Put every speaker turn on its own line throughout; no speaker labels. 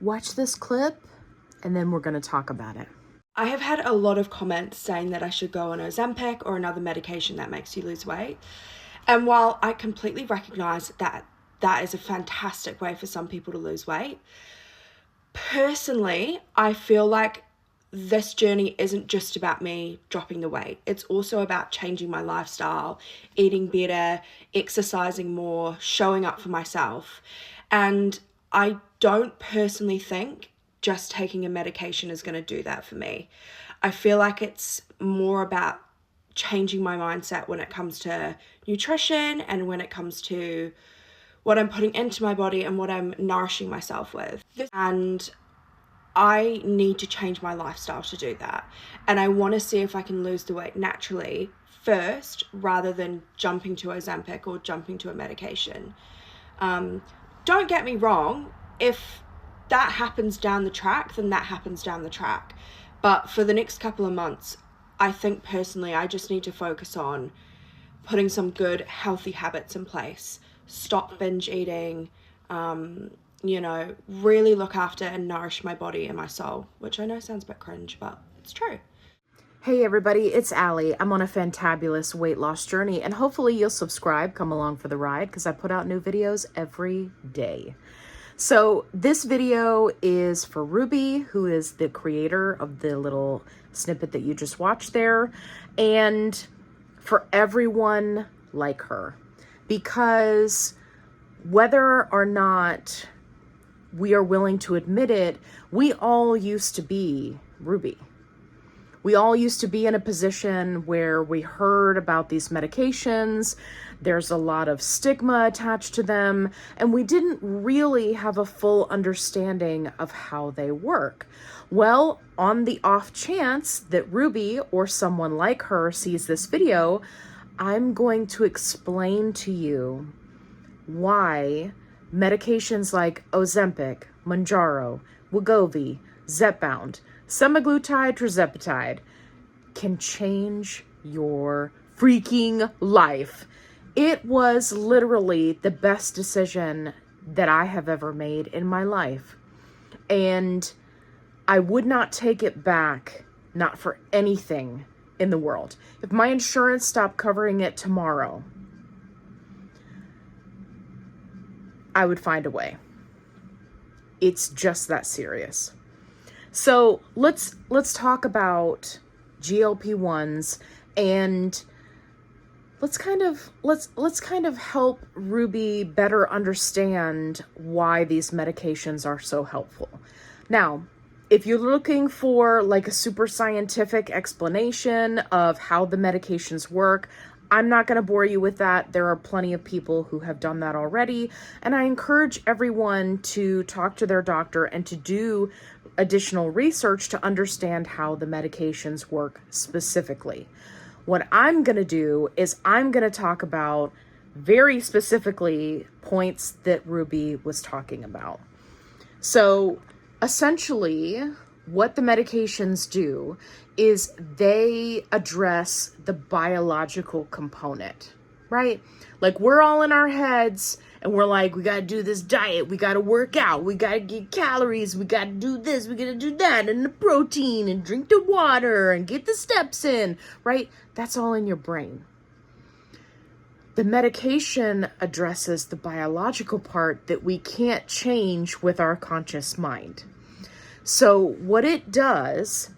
watch this clip and then we're going to talk about it.
I have had a lot of comments saying that I should go on Ozempic or another medication that makes you lose weight. And while I completely recognize that that is a fantastic way for some people to lose weight, personally, I feel like this journey isn't just about me dropping the weight. It's also about changing my lifestyle, eating better, exercising more, showing up for myself. And I don't personally think just taking a medication is going to do that for me. I feel like it's more about changing my mindset when it comes to nutrition and when it comes to what I'm putting into my body and what I'm nourishing myself with. And I need to change my lifestyle to do that. And I want to see if I can lose the weight naturally first rather than jumping to Ozempic or jumping to a medication. Don't get me wrong, if that happens down the track, then that happens down the track. But for the next couple of months, I think personally I just need to focus on putting some good healthy habits in place. Stop binge eating, really look after and nourish my body and my soul, which I know sounds a bit cringe, but it's true.
Hey everybody, it's Allie. I'm on a fantabulous weight loss journey and hopefully you'll subscribe, come along for the ride because I put out new videos every day. So this video is for Ruby, who is the creator of the little snippet that you just watched there, and for everyone like her, because whether or not we are willing to admit it, we all used to be Ruby. We all used to be in a position where we heard about these medications. There's a lot of stigma attached to them, and we didn't really have a full understanding of how they work. Well, on the off chance that Ruby or someone like her sees this video, I'm going to explain to you why medications like Ozempic, Mounjaro, Wegovy, Zepbound, Semaglutide, Tirzepatide can change your freaking life. It was literally the best decision that I have ever made in my life. And I would not take it back, not for anything in the world. If my insurance stopped covering it tomorrow, I would find a way. It's just that serious. So let's talk about GLP-1s and let's kind of help Ruby better understand why these medications are so helpful. Now, if you're looking for like a super scientific explanation of how the medications work, I'm not going to bore you with that. There are plenty of people who have done that already. And I encourage everyone to talk to their doctor and to do additional research to understand how the medications work specifically. What I'm going to do is I'm going to talk about very specifically points that Ruby was talking about. So essentially, what the medications do is they address the biological component, right? Like we're all in our heads and we're like, we got to do this diet. We got to work out. We got to get calories. We got to do this. We got to do that, and the protein, and drink the water and get the steps in, right? That's all in your brain. The medication addresses the biological part that we can't change with our conscious mind. So what it does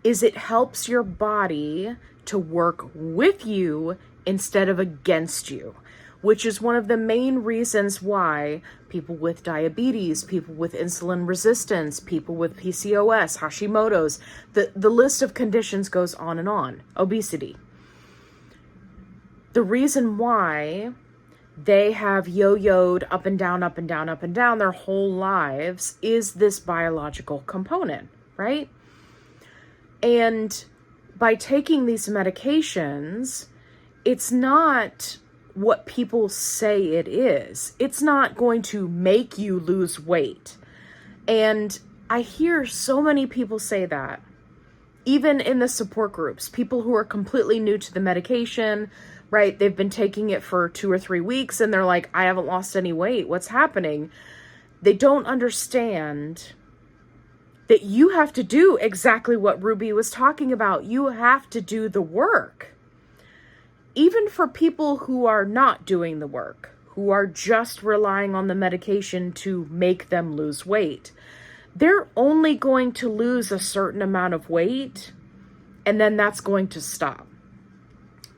is it helps your body to work with you instead of against you, which is one of the main reasons why people with diabetes, people with insulin resistance, people with PCOS, Hashimoto's, the list of conditions goes on and on, obesity. The reason why they have yo-yoed up and down, up and down, up and down their whole lives is this biological component, right? And by taking these medications, it's not what people say it is. It's not going to make you lose weight. And I hear so many people say that, even in the support groups, people who are completely new to the medication, right? They've been taking it for 2 or 3 weeks and they're like, I haven't lost any weight. What's happening? They don't understand that you have to do exactly what Ruby was talking about. You have to do the work. Even for people who are not doing the work, who are just relying on the medication to make them lose weight, they're only going to lose a certain amount of weight, and then that's going to stop,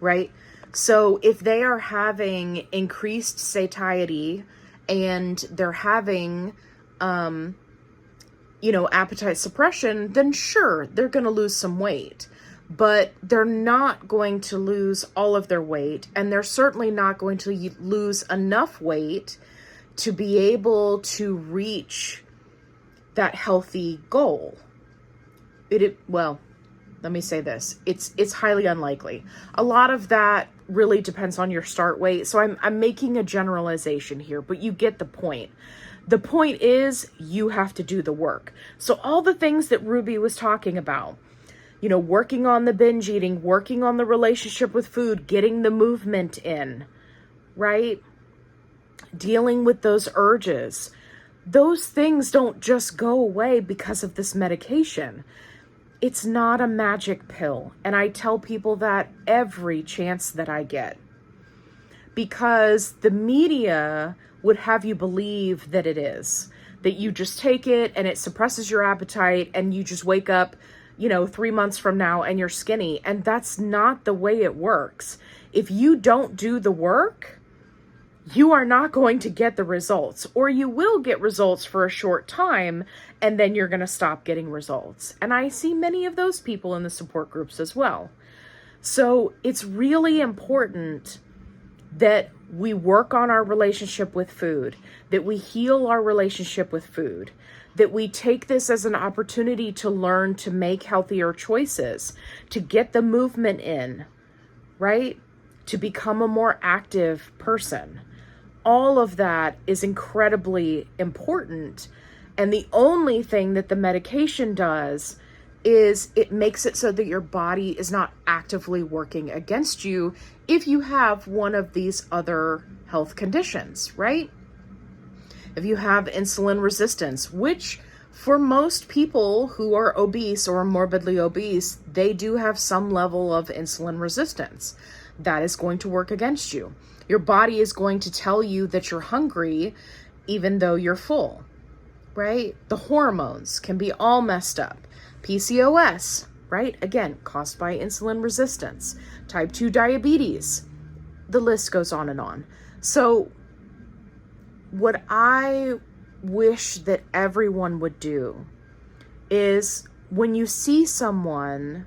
right? So if they are having increased satiety and they're having, appetite suppression, then sure, they're going to lose some weight. But they're not going to lose all of their weight, and they're certainly not going to lose enough weight to be able to reach that healthy goal. Well, let me say this. It's highly unlikely. A lot of that really depends on your start weight. So I'm making a generalization here, but you get the point. The point is you have to do the work. So all the things that Ruby was talking about, working on the binge eating, working on the relationship with food, getting the movement in, right? Dealing with those urges. Those things don't just go away because of this medication. It's not a magic pill. And I tell people that every chance that I get. Because the media would have you believe that it is. That you just take it and it suppresses your appetite and you just wake up 3 months from now and you're skinny. And that's not the way it works. If you don't do the work, you are not going to get the results, or you will get results for a short time and then you're going to stop getting results. And I see many of those people in the support groups as well. So it's really important that we work on our relationship with food, that we heal our relationship with food, that we take this as an opportunity to learn to make healthier choices, to get the movement in, right? To become a more active person. All of that is incredibly important. And the only thing that the medication does is it makes it so that your body is not actively working against you if you have one of these other health conditions, right? If you have insulin resistance, which for most people who are obese or morbidly obese, they do have some level of insulin resistance. That is going to work against you. Your body is going to tell you that you're hungry even though you're full, right? The hormones can be all messed up. PCOS, right? Again, caused by insulin resistance. Type 2 diabetes. The list goes on and on. So what I wish that everyone would do is when you see someone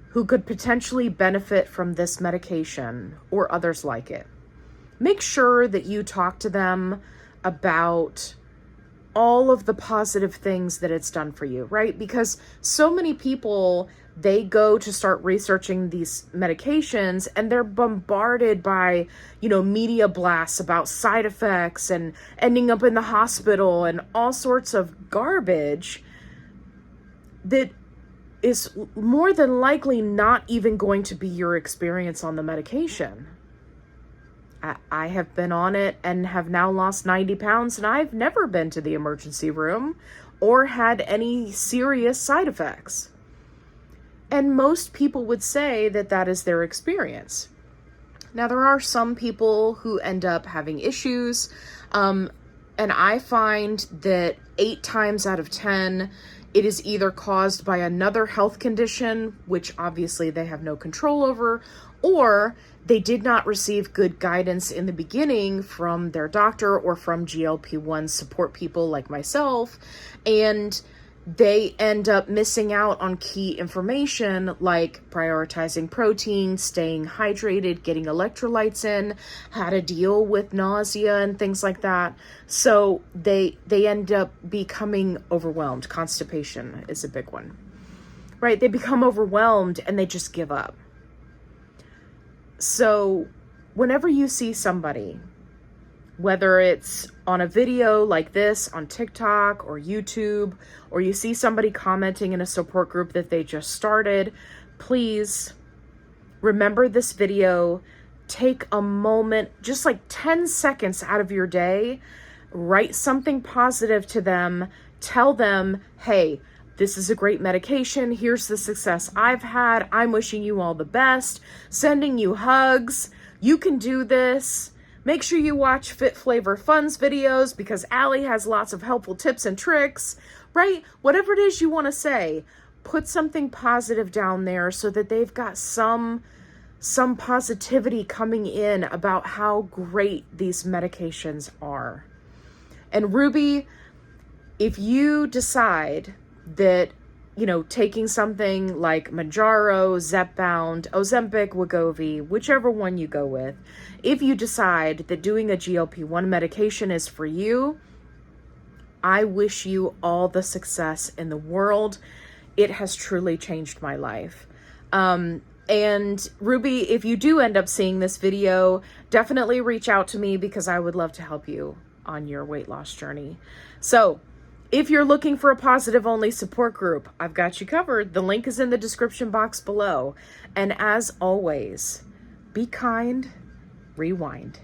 who could potentially benefit from this medication or others like it, make sure that you talk to them about all of the positive things that it's done for you, right? Because so many people, they go to start researching these medications and they're bombarded by, media blasts about side effects and ending up in the hospital and all sorts of garbage that is more than likely not even going to be your experience on the medication. I have been on it and have now lost 90 pounds, and I've never been to the emergency room or had any serious side effects. And most people would say that that is their experience. Now, there are some people who end up having issues, and I find that 8 times out of 10, it is either caused by another health condition, which obviously they have no control over, or they did not receive good guidance in the beginning from their doctor or from GLP-1 support people like myself, and they end up missing out on key information like prioritizing protein, staying hydrated, getting electrolytes in, how to deal with nausea and things like that. So they end up becoming overwhelmed. Constipation is a big one, right? They become overwhelmed and they just give up. So whenever you see somebody, whether it's on a video like this on TikTok or YouTube, or you see somebody commenting in a support group that they just started, please remember this video. Take a moment, just like 10 seconds out of your day, write something positive to them, tell them, hey, this is a great medication. Here's the success I've had. I'm wishing you all the best, sending you hugs. You can do this. Make sure you watch Fit Flavor Fun's videos because Allie has lots of helpful tips and tricks, right? Whatever it is you want to say, put something positive down there so that they've got some positivity coming in about how great these medications are. And Ruby, if you decide that, taking something like Mounjaro, Zepbound, Ozempic Wegovy, whichever one you go with, if you decide that doing a GLP-1 medication is for you, I wish you all the success in the world. It has truly changed my life. And Ruby, if you do end up seeing this video, definitely reach out to me because I would love to help you on your weight loss journey. So if you're looking for a positive only support group, I've got you covered. The link is in the description box below. And as always, be kind, rewind.